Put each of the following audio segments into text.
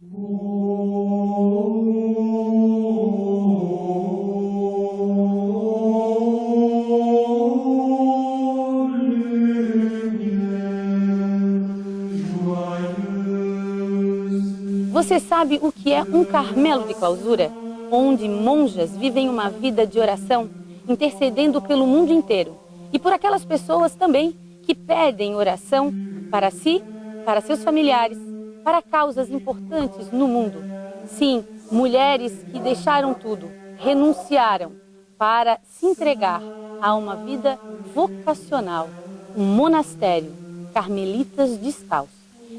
Você sabe o que é um Carmelo de Clausura? Onde monjas vivem uma vida de oração, intercedendo pelo mundo inteiro. E por aquelas pessoas também que pedem oração para si, para seus familiares, para causas importantes no mundo. Sim, mulheres que deixaram tudo, renunciaram para se entregar a uma vida vocacional, um monastério, carmelitas descalços.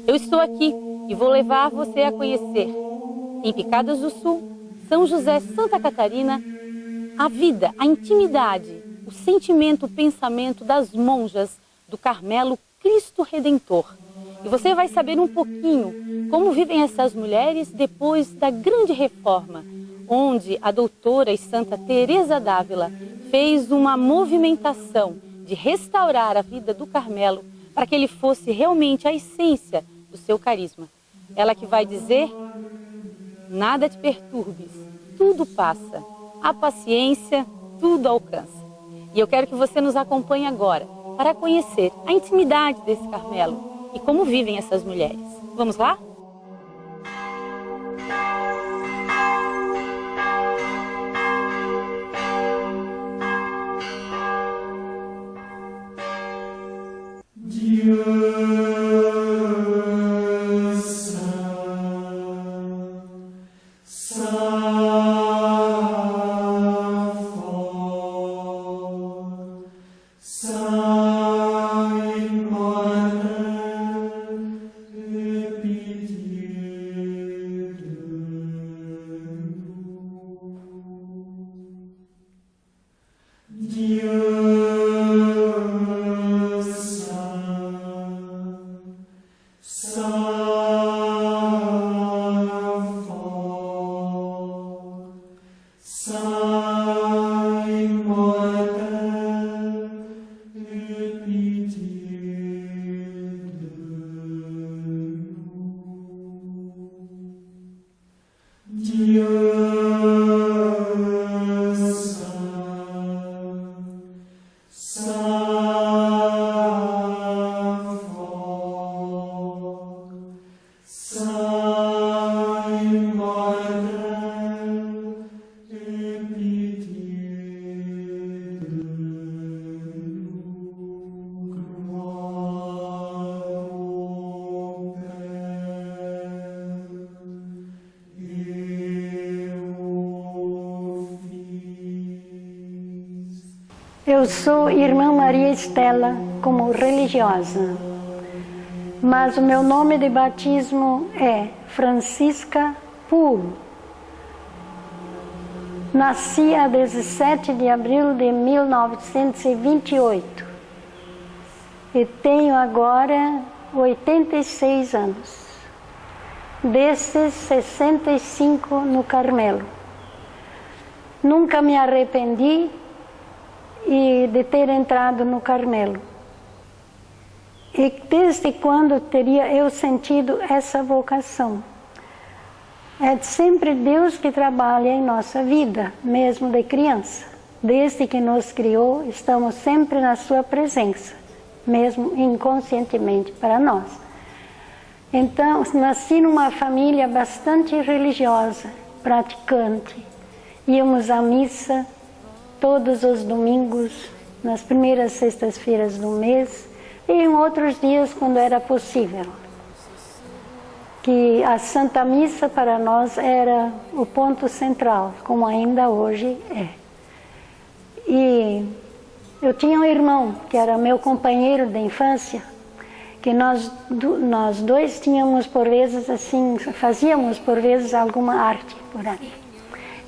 Eu estou aqui e vou levar você a conhecer, em Picadas do Sul, São José, Santa Catarina, a vida, a intimidade, o sentimento, o pensamento das monjas do Carmelo Cristo Redentor. E você vai saber um pouquinho como vivem essas mulheres depois da grande reforma, onde a doutora e Santa Teresa d'Ávila fez uma movimentação de restaurar a vida do Carmelo para que ele fosse realmente a essência do seu carisma. Ela que vai dizer: nada te perturbes, tudo passa, a paciência tudo alcança. E eu quero que você nos acompanhe agora para conhecer a intimidade desse Carmelo e como vivem essas mulheres. Vamos lá? Eu sou irmã Maria Estela como religiosa, mas o meu nome de batismo é Francisca Pulo. Nasci a 17 de abril de 1928 e tenho agora 86 anos, desses 65 no Carmelo. Nunca me arrependi de ter entrado no Carmelo. E desde quando teria eu sentido essa vocação? É sempre Deus que trabalha em nossa vida, mesmo de criança. Desde que nos criou, estamos sempre na sua presença, mesmo inconscientemente para nós. Então, nasci numa família bastante religiosa, praticante. Íamos à missa todos os domingos, nas primeiras sextas-feiras do mês e em outros dias quando era possível. Que a Santa Missa para nós era o ponto central, como ainda hoje é. E eu tinha um irmão que era meu companheiro de infância, que nós dois tínhamos por vezes assim, fazíamos por vezes alguma arte por aí.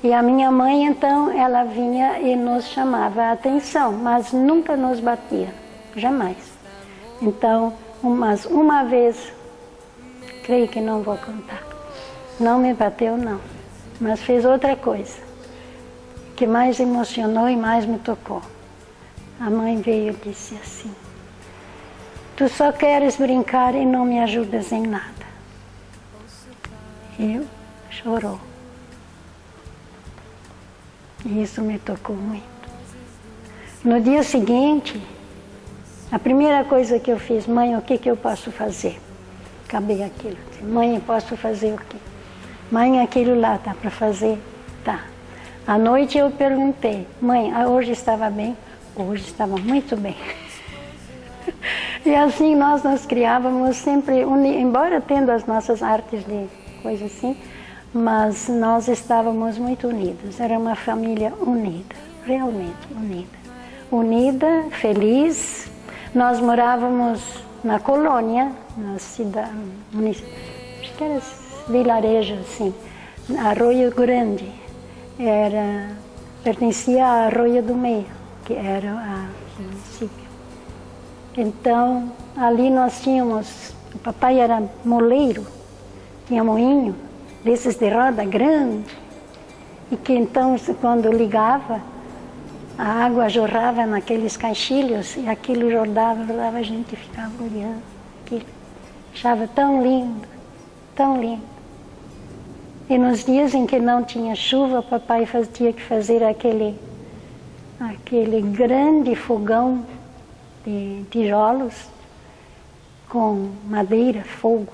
E a minha mãe, então, ela vinha e nos chamava a atenção, mas nunca nos batia, jamais. Então, uma vez, creio que não vou contar, não me bateu não, mas fez outra coisa, que mais emocionou e mais me tocou. A mãe veio e disse assim: tu só queres brincar e não me ajudas em nada. E chorou. E isso me tocou muito. No dia seguinte, a primeira coisa que eu fiz, mãe, o que eu posso fazer? Acabei aquilo. Mãe, eu posso fazer o quê? Mãe, aquilo lá tá para fazer? Tá. À noite eu perguntei, mãe, hoje estava bem? Hoje estava muito bem. E assim nós nos criávamos sempre, embora tendo as nossas artes de coisa assim, mas nós estávamos muito unidos. Era uma família unida, realmente unida. Unida, feliz. Nós morávamos na colônia, na cidade, acho que era vilarejo assim, Arroio Grande. Pertencia a Arroio do Meio, que era o município. Então, ali nós tínhamos, o papai era moleiro, tinha moinho, desses de roda grande, e que então, quando ligava, a água jorrava naqueles caixilhos, e aquilo rodava, a gente ficava olhando aquilo. Achava tão lindo, tão lindo. E nos dias em que não tinha chuva, o papai tinha que fazer aquele grande fogão de tijolos com madeira, fogo,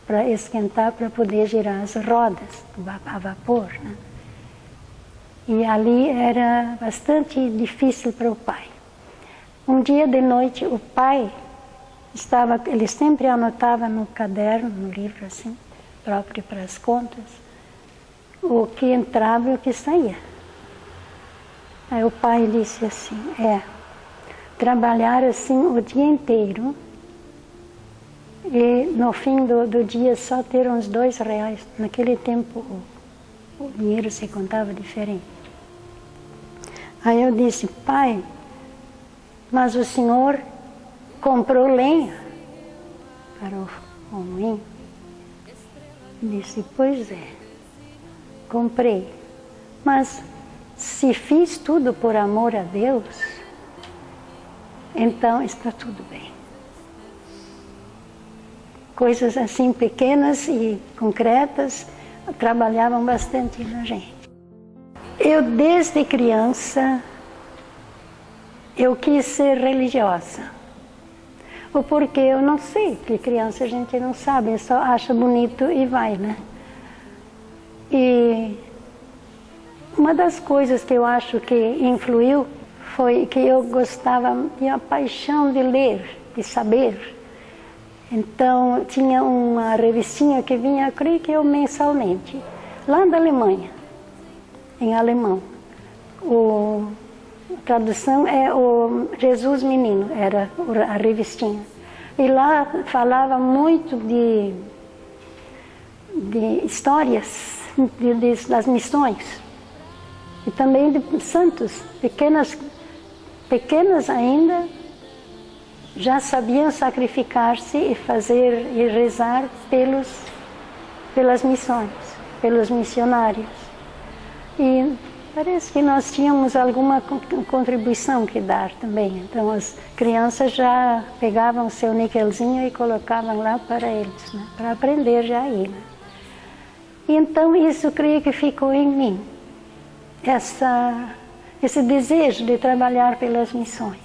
para esquentar, para poder girar as rodas a vapor, né? E ali era bastante difícil para o pai. Um dia de noite, o pai ele sempre anotava no caderno, no livro assim, próprio para as contas, o que entrava e o que saía. Aí o pai disse assim, trabalhar assim o dia inteiro e no fim do dia só ter uns R$2. Naquele tempo o dinheiro se contava diferente. Aí eu disse, pai, mas o senhor comprou lenha para o moinho? Disse, pois é, comprei, mas se fiz tudo por amor a Deus, então está tudo bem. Coisas assim pequenas e concretas trabalhavam bastante na gente. Eu desde criança, eu quis ser religiosa. O porquê eu não sei, porque criança a gente não sabe, só acha bonito e vai, né? E uma das coisas que eu acho que influiu foi que eu gostava, tinha a paixão de ler, de saber. Então, tinha uma revistinha que vinha, creio que eu mensalmente, lá da Alemanha, em alemão. A tradução é o Jesus Menino, era a revistinha. E lá falava muito de histórias das missões. E também de santos, pequenas ainda, já sabiam sacrificar-se e fazer e rezar pelas missões, pelos missionários. E parece que nós tínhamos alguma contribuição que dar também. Então as crianças já pegavam o seu níquelzinho e colocavam lá para eles, né? Para aprender já aí. Né? E então isso creio que ficou em mim, esse desejo de trabalhar pelas missões.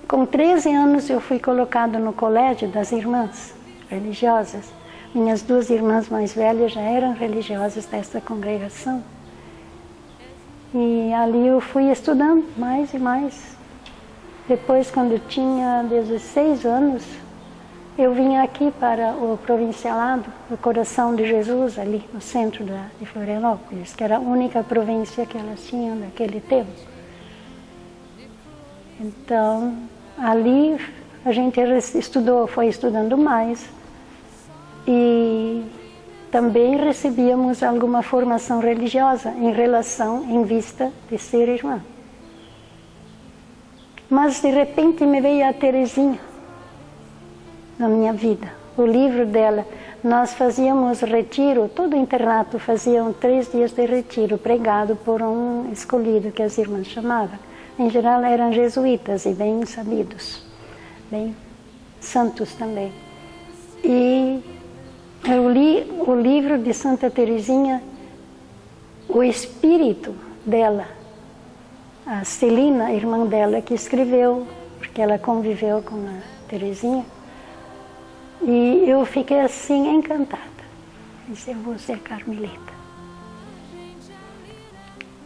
Com 13 anos eu fui colocado no colégio das irmãs religiosas. Minhas 2 irmãs mais velhas já eram religiosas dessa congregação. E ali eu fui estudando mais e mais. Depois, quando eu tinha 16 anos, eu vim aqui para o provincialado, o Coração de Jesus, ali no centro de Florianópolis, que era a única província que elas tinham naquele tempo. Então, ali a gente foi estudando mais e também recebíamos alguma formação religiosa em vista de ser irmã. Mas de repente me veio a Terezinha na minha vida, o livro dela. Nós fazíamos retiro, todo internato faziam 3 dias de retiro, pregado por um escolhido que as irmãs chamavam. Em geral eram jesuítas e bem sabidos, bem santos também. E eu li o livro de Santa Teresinha, o espírito dela, a Celina, irmã dela, que escreveu, porque ela conviveu com a Teresinha. E eu fiquei assim encantada. Disse, eu vou ser carmelita.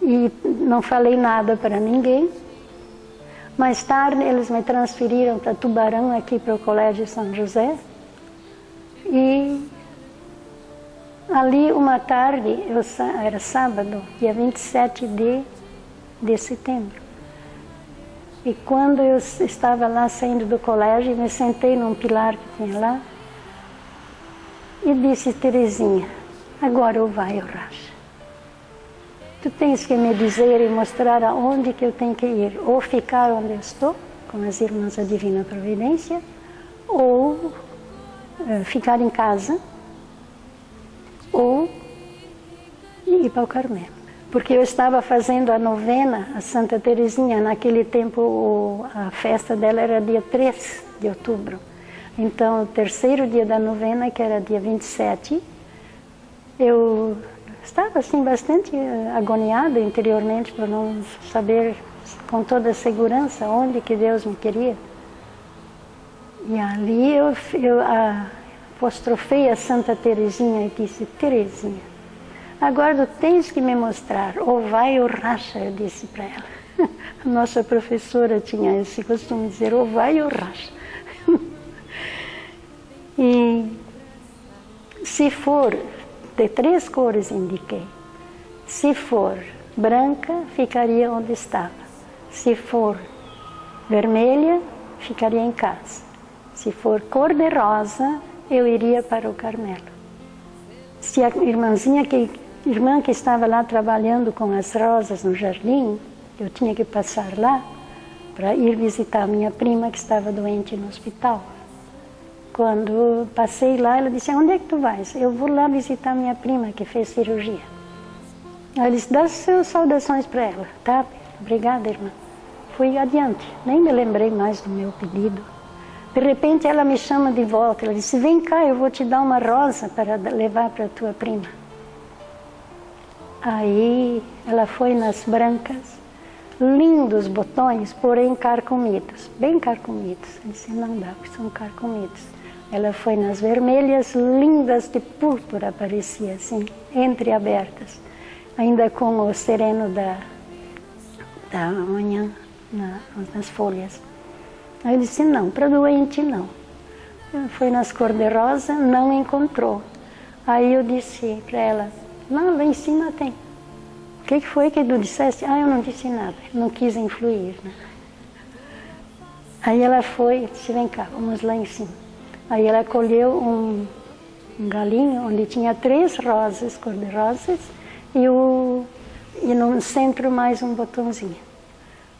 E não falei nada para ninguém. Mais tarde eles me transferiram para Tubarão, aqui para o Colégio São José. E ali uma tarde, era sábado, dia 27 de setembro. E quando eu estava lá saindo do colégio, me sentei num pilar que tinha lá e disse, Teresinha, agora o vai ou racha. Tu tens que me dizer e mostrar aonde que eu tenho que ir. Ou ficar onde eu estou, com as irmãs da Divina Providência, ou ficar em casa, ou ir para o Carmelo. Porque eu estava fazendo a novena a Santa Teresinha. Naquele tempo a festa dela era dia 3 de outubro. Então o terceiro dia da novena, que era dia 27, eu estava assim bastante agoniada interiormente por não saber com toda segurança onde que Deus me queria. E ali eu apostrofei a Santa Teresinha e disse, Teresinha, agora tu tens que me mostrar, ou vai ou racha, eu disse para ela. A nossa professora tinha esse costume de dizer, ou vai ou racha. E se for, de 3 cores indiquei, se for branca, ficaria onde estava. Se for vermelha, ficaria em casa. Se for cor de rosa, eu iria para o Carmelo. Se a irmã que estava lá trabalhando com as rosas no jardim, eu tinha que passar lá para ir visitar a minha prima que estava doente no hospital. Quando passei lá, ela disse, onde é que tu vais? Eu vou lá visitar minha prima que fez cirurgia. Ela disse, dá suas saudações para ela. Tá, obrigada, irmã. Fui adiante, nem me lembrei mais do meu pedido. De repente ela me chama de volta, ela disse, vem cá, eu vou te dar uma rosa para levar para a tua prima. Aí ela foi nas brancas, lindos botões, porém carcomidos, bem carcomidos. Eu disse, não dá, porque são carcomidos. Ela foi nas vermelhas, lindas de púrpura, parecia assim, entreabertas, ainda com o sereno da manhã nas folhas. Aí eu disse, não, para doente não. Foi nas cor-de-rosa, não encontrou. Aí eu disse para ela, lá em cima tem. O que foi que tu disseste? Ah, eu não disse nada, não quis influir, né? Aí ela foi, disse, vem cá, vamos lá em cima. Aí ela colheu um galinho onde tinha 3 rosas, cor-de-rosas, e no centro mais um botãozinho.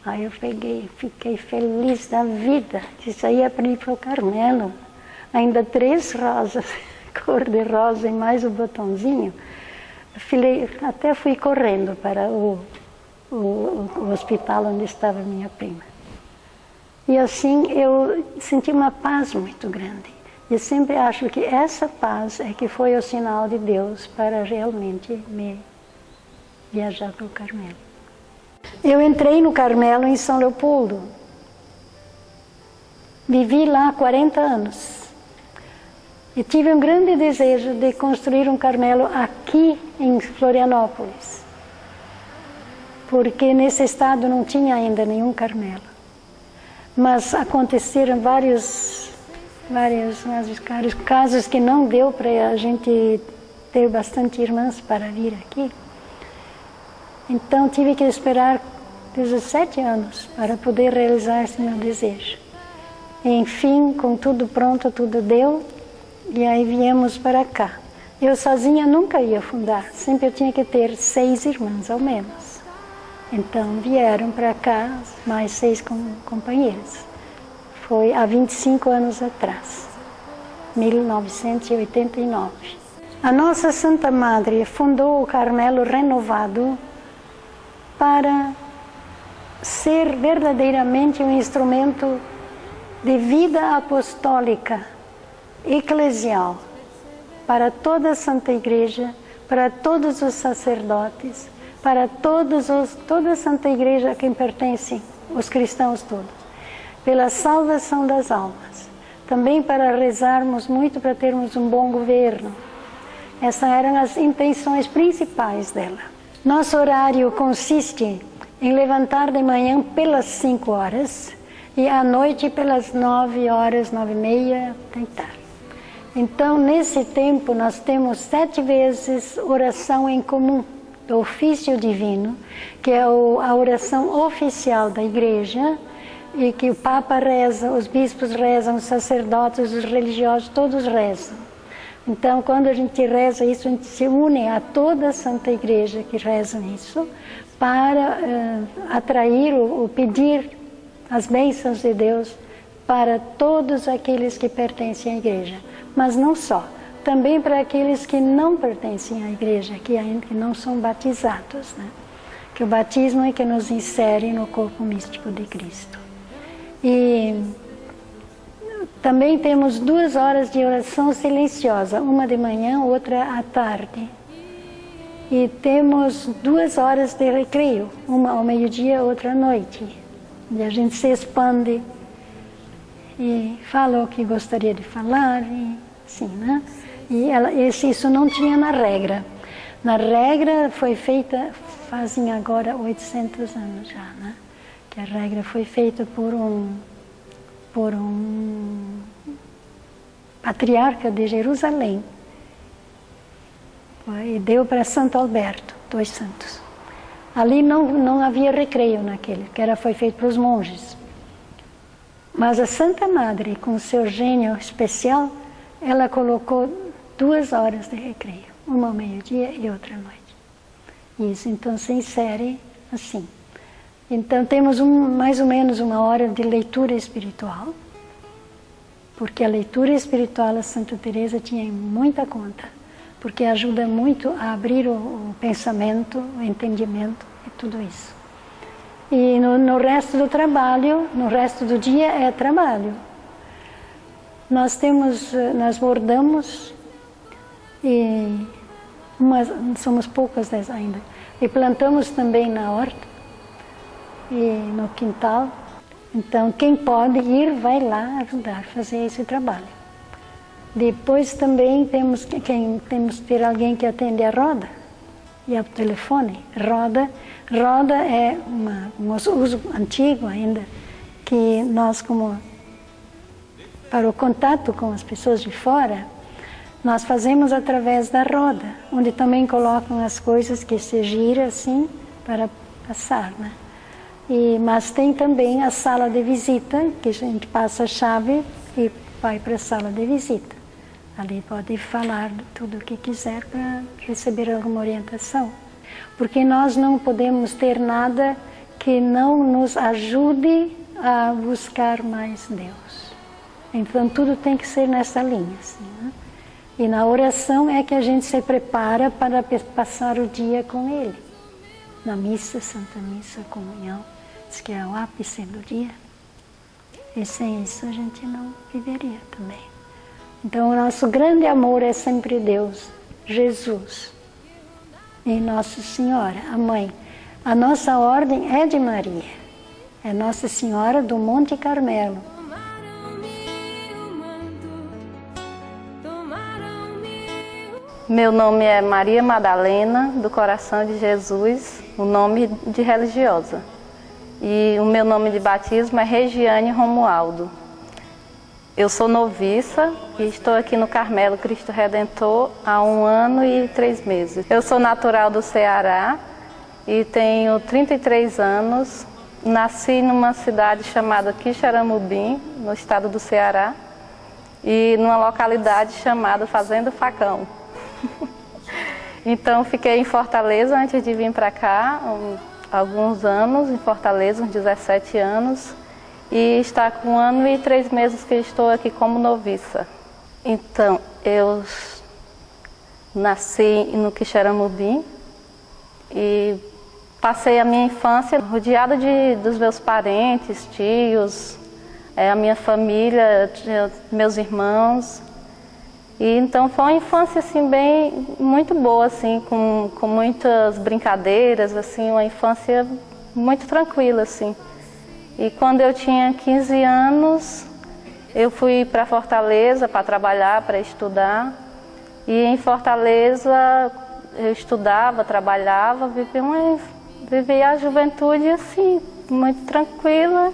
Aí eu peguei, fiquei feliz da vida, disse, aí é para ir para o Carmelo. Ainda 3 rosas, cor-de-rosa e mais o botãozinho. Até fui correndo para o hospital onde estava minha prima. E assim eu senti uma paz muito grande. Eu sempre acho que essa paz é que foi o sinal de Deus para realmente me viajar para o Carmelo. Eu entrei no Carmelo em São Leopoldo. Vivi lá 40 anos. E tive um grande desejo de construir um Carmelo aqui em Florianópolis. Porque nesse estado não tinha ainda nenhum Carmelo. Mas aconteceram vários casos que não deu para a gente ter bastante irmãs para vir aqui. Então tive que esperar 17 anos para poder realizar esse meu desejo. Enfim, com tudo pronto, tudo deu, e aí viemos para cá. Eu sozinha nunca ia fundar, sempre eu tinha que ter 6 irmãs ao menos. Então vieram para cá mais 6 companheiras. Foi há 25 anos atrás, 1989. A nossa Santa Madre fundou o Carmelo renovado para ser verdadeiramente um instrumento de vida apostólica eclesial para toda a Santa Igreja, para todos os sacerdotes, para toda a Santa Igreja a quem pertencem os cristãos todos, pela salvação das almas, também para rezarmos muito para termos um bom governo. Essas eram as intenções principais dela. Nosso horário consiste em levantar de manhã pelas 5 horas e à noite pelas 9 horas, 9h30, deitar. Então, nesse tempo, nós temos 7 vezes oração em comum do ofício divino, que é a oração oficial da Igreja, e que o Papa reza, os bispos rezam, os sacerdotes, os religiosos, todos rezam. Então, quando a gente reza isso, a gente se une a toda a Santa Igreja que reza isso, para atrair ou pedir as bênçãos de Deus para todos aqueles que pertencem à Igreja. Mas não só, também para aqueles que não pertencem à Igreja, que ainda não são batizados, né? Que o batismo é que nos insere no corpo místico de Cristo. E também temos 2 horas de oração silenciosa, uma de manhã, outra à tarde. E temos 2 horas de recreio, uma ao meio-dia, outra à noite. E a gente se expande e fala o que gostaria de falar, e assim, né? E isso não tinha na regra. Na regra foi feita, fazem agora 800 anos já, né? Que a regra foi feita por um patriarca de Jerusalém. E deu para Santo Alberto, 2 santos. Ali não havia recreio naquele, que foi feito para os monges. Mas a Santa Madre, com seu gênio especial, ela colocou 2 horas de recreio, uma ao meio-dia e outra à noite. Isso, então, se insere assim. Então, temos mais ou menos 1 hora de leitura espiritual, porque a leitura espiritual a Santa Teresa tinha em muita conta, porque ajuda muito a abrir o pensamento, o entendimento e tudo isso. E no resto do trabalho, no resto do dia é trabalho. Nós bordamos, e somos poucas ainda, e plantamos também na horta e no quintal. Então, quem pode ir, vai lá ajudar a fazer esse trabalho. Depois também temos que ter alguém que atende a roda e ao telefone. Roda é um uso antigo ainda, que nós, para o contato com as pessoas de fora, nós fazemos através da roda, onde também colocam as coisas que se gira assim para passar, né? Mas tem também a sala de visita, que a gente passa a chave e vai para a sala de visita. Ali pode falar de tudo o que quiser para receber alguma orientação. Porque nós não podemos ter nada que não nos ajude a buscar mais Deus. Então tudo tem que ser nessa linha, assim, né? E na oração é que a gente se prepara para passar o dia com Ele. Na missa, Santa Missa, comunhão, diz que é o ápice do dia. E sem isso a gente não viveria também. Então o nosso grande amor é sempre Deus, Jesus e Nossa Senhora, a Mãe. A nossa ordem é de Maria, é Nossa Senhora do Monte Carmelo. Meu nome é Maria Madalena, do Coração de Jesus, o nome de religiosa. E o meu nome de batismo é Regiane Romualdo. Eu sou noviça e estou aqui no Carmelo Cristo Redentor há 1 ano e 3 meses. Eu sou natural do Ceará e tenho 33 anos. Nasci numa cidade chamada Quixeramobim, no estado do Ceará, e numa localidade chamada Fazenda Facão. Então fiquei em Fortaleza antes de vir para cá, alguns anos em Fortaleza, uns 17 anos, e está com 1 ano e 3 meses que estou aqui como noviça. Então, eu nasci no Quixeramobim e passei a minha infância rodeada dos meus parentes, tios, a minha família, meus irmãos. E então foi uma infância assim bem muito boa assim, com muitas brincadeiras, assim, uma infância muito tranquila assim. E quando eu tinha 15 anos, eu fui para Fortaleza para trabalhar, para estudar. E em Fortaleza eu estudava, trabalhava, vivia a juventude assim, muito tranquila,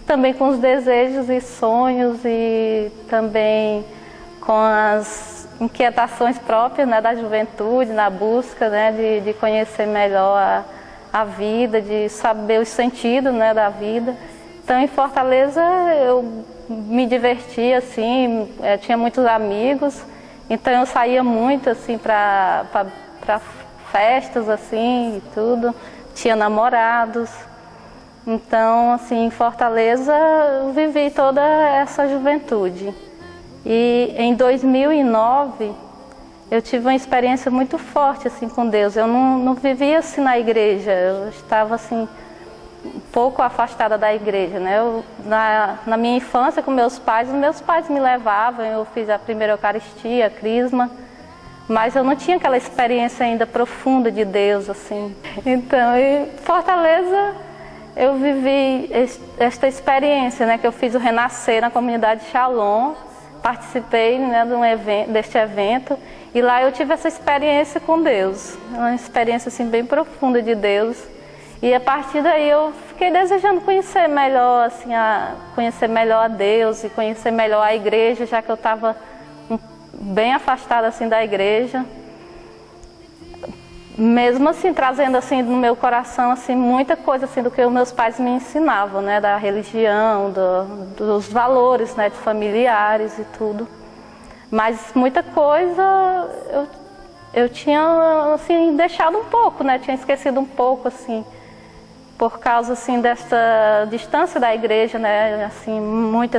também com os desejos e sonhos e também com as inquietações próprias, né, da juventude, na busca, né, de conhecer melhor a vida, de saber os sentidos, né, da vida. Então, em Fortaleza, eu me divertia, assim, tinha muitos amigos, então eu saía muito, assim, para festas, assim, e tudo. Tinha namorados. Então, assim, em Fortaleza, eu vivi toda essa juventude. E em 2009, eu tive uma experiência muito forte assim, com Deus. Eu não vivia assim na igreja, eu estava assim, um pouco afastada da igreja, né? Na minha infância com meus pais me levavam, eu fiz a primeira Eucaristia, a Crisma, mas eu não tinha aquela experiência ainda profunda de Deus, assim. Então, em Fortaleza, eu vivi esta experiência, né? Que eu fiz o Renascer na comunidade Shalom. Participei, né, deste evento e lá eu tive essa experiência com Deus, uma experiência assim, bem profunda de Deus. E a partir daí eu fiquei desejando conhecer melhor, assim, conhecer melhor a Deus e conhecer melhor a igreja, já que eu estava bem afastada assim, da igreja. Mesmo assim, trazendo assim, no meu coração assim, muita coisa assim, do que os meus pais me ensinavam, né, da religião, dos valores, né, de familiares e tudo. Mas muita coisa eu tinha assim, deixado um pouco, né, tinha esquecido um pouco, assim, por causa assim, desta distância da igreja, né, assim, muita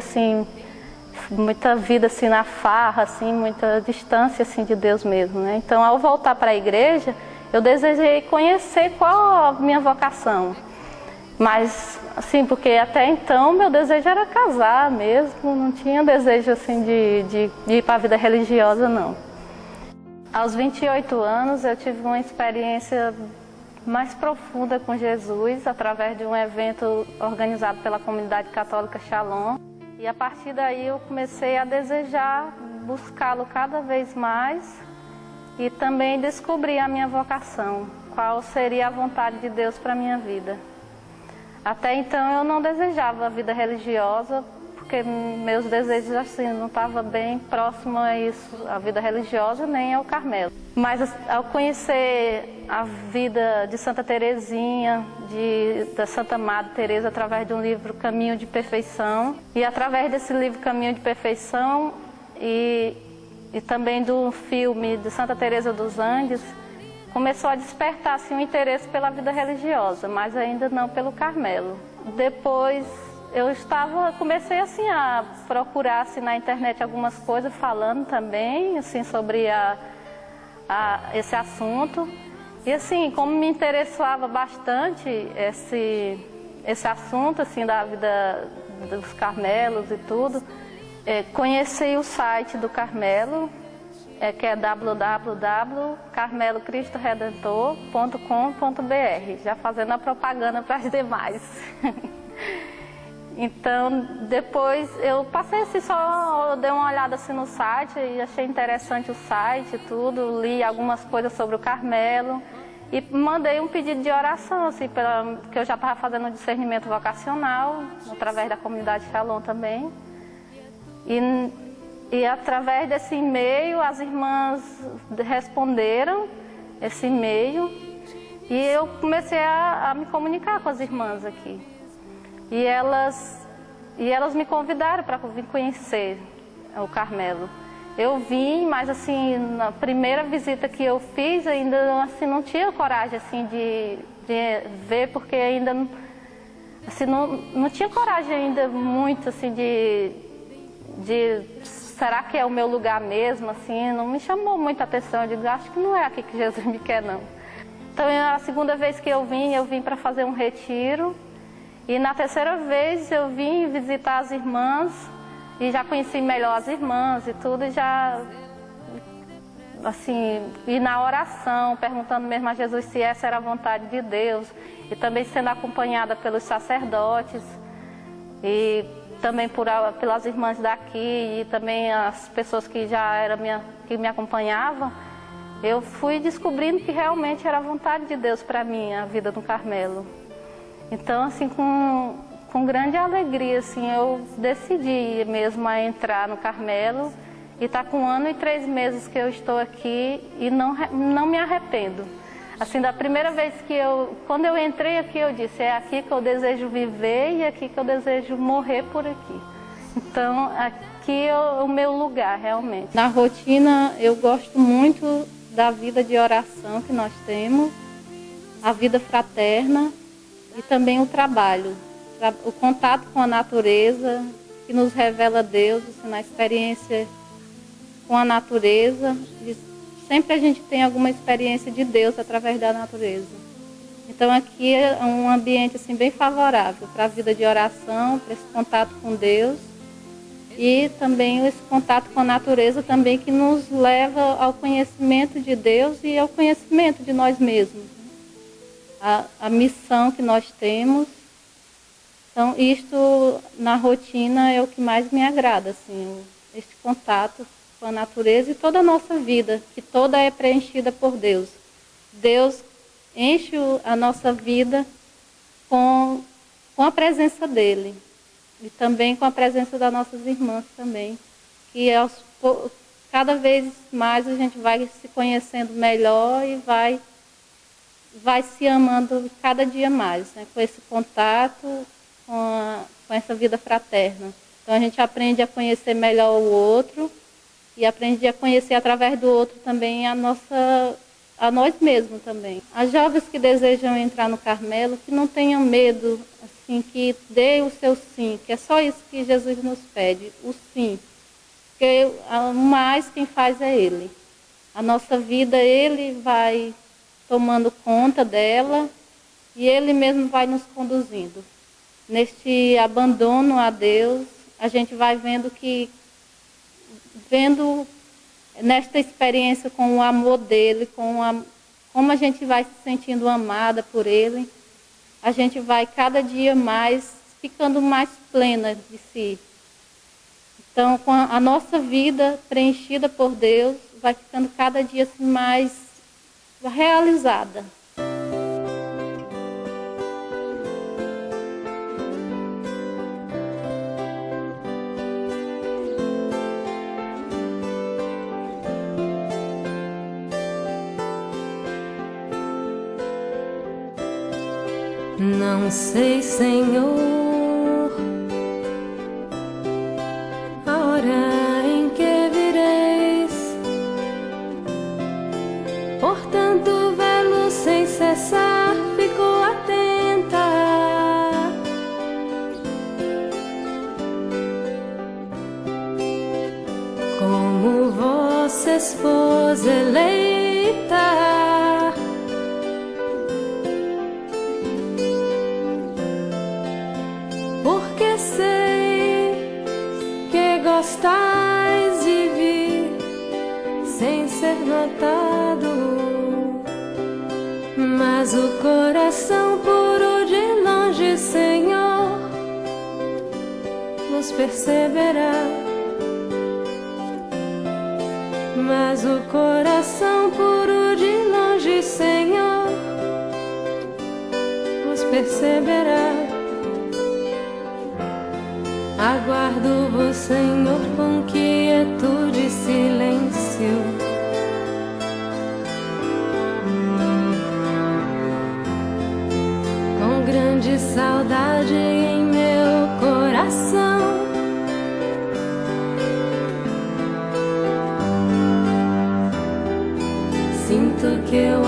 vida assim, na farra, assim, muita distância assim, de Deus mesmo, né. Então, ao voltar para a igreja, eu desejei conhecer qual a minha vocação, mas assim, porque até então meu desejo era casar mesmo, não tinha desejo assim de ir para a vida religiosa, não. Aos 28 anos eu tive uma experiência mais profunda com Jesus, através de um evento organizado pela comunidade católica Shalom, e a partir daí eu comecei a desejar buscá-lo cada vez mais, e também descobri a minha vocação, qual seria a vontade de Deus para a minha vida. Até então eu não desejava a vida religiosa, porque meus desejos assim, não estavam bem próximos a isso, a vida religiosa nem ao Carmelo. Mas ao conhecer a vida de Santa Teresinha, da Santa Madre Teresa, através de um livro Caminho de Perfeição, e através desse livro Caminho de Perfeição e também do filme de Santa Teresa dos Andes, começou a despertar assim, um interesse pela vida religiosa, mas ainda não pelo Carmelo. Depois comecei assim, a procurar assim, na internet algumas coisas, falando também assim, sobre esse assunto. E assim, como me interessava bastante esse assunto assim, da vida dos Carmelos e tudo, conheci o site do Carmelo, que é www.carmelocristoredentor.com.br, já fazendo a propaganda para as demais. Então, depois eu passei assim, eu dei uma olhada assim no site e achei interessante o site e tudo, li algumas coisas sobre o Carmelo e mandei um pedido de oração, assim, porque eu já estava fazendo um discernimento vocacional, através da comunidade Shalom também. E através desse e-mail, as irmãs responderam esse e-mail e eu comecei a me comunicar com as irmãs aqui. E elas me convidaram para vir conhecer o Carmelo. Eu vim, mas assim, na primeira visita que eu fiz, ainda assim, não tinha coragem assim, de ver, porque ainda assim, não tinha coragem ainda muito assim, será que é o meu lugar mesmo, assim, não me chamou muita atenção, eu digo, acho que não é aqui que Jesus me quer, não. Então, a segunda vez que eu vim para fazer um retiro, e na terceira vez eu vim visitar as irmãs, E já conheci melhor as irmãs e tudo, e já, assim, e na oração, perguntando mesmo a Jesus se essa era a vontade de Deus, e também sendo acompanhada pelos sacerdotes, e também pelas irmãs daqui, e também as pessoas que já eram que me acompanhavam, eu fui descobrindo que realmente era a vontade de Deus para mim, a vida no Carmelo. Então, assim, com grande alegria, assim, eu decidi mesmo a entrar no Carmelo, e está com 1 ano e 3 meses que eu estou aqui e não me arrependo. Assim, da primeira vez quando eu entrei aqui, eu disse, é aqui que eu desejo viver e é aqui que eu desejo morrer por aqui. Então, aqui é o meu lugar, realmente. Na rotina, eu gosto muito da vida de oração que nós temos, a vida fraterna e também o trabalho. O contato com a natureza, que nos revela Deus, assim, na experiência com a natureza. Sempre a gente tem alguma experiência de Deus através da natureza. Então aqui é um ambiente assim, bem favorável para a vida de oração, para esse contato com Deus e também esse contato com a natureza também que nos leva ao conhecimento de Deus e ao conhecimento de nós mesmos. A missão que nós temos. Então isto na rotina é o que mais me agrada, assim, este contato com a natureza e toda a nossa vida, que toda é preenchida por Deus. Deus enche a nossa vida com a presença dEle e também com a presença das nossas irmãs também, que cada vez mais a gente vai se conhecendo melhor e vai se amando cada dia mais, né? Com esse contato, com essa vida fraterna. Então a gente aprende a conhecer melhor o outro, e aprende a conhecer através do outro também a nós mesmos também. As jovens que desejam entrar no Carmelo, que não tenham medo, assim, que dê o seu sim, que é só isso que Jesus nos pede, o sim. Porque mais quem faz é Ele. A nossa vida, Ele vai tomando conta dela e Ele mesmo vai nos conduzindo. Neste abandono a Deus, a gente vai vendo nesta experiência com o amor dele, como a gente vai se sentindo amada por ele, a gente vai cada dia mais ficando mais plena de si. Então, com a nossa vida preenchida por Deus, vai ficando cada dia assim, mais realizada. Não sei, Senhor, a hora em que vireis, portanto, velo sem cessar, fico atenta. Como vossa esposa eleita, porque sei que gostais de vir sem ser notado, mas o coração puro de longe, Senhor, nos perceberá. Mas o coração puro de longe, Senhor, nos perceberá. Aguardo-vos, Senhor, com quietude e silêncio. Com grande saudade em meu coração. Sinto que eu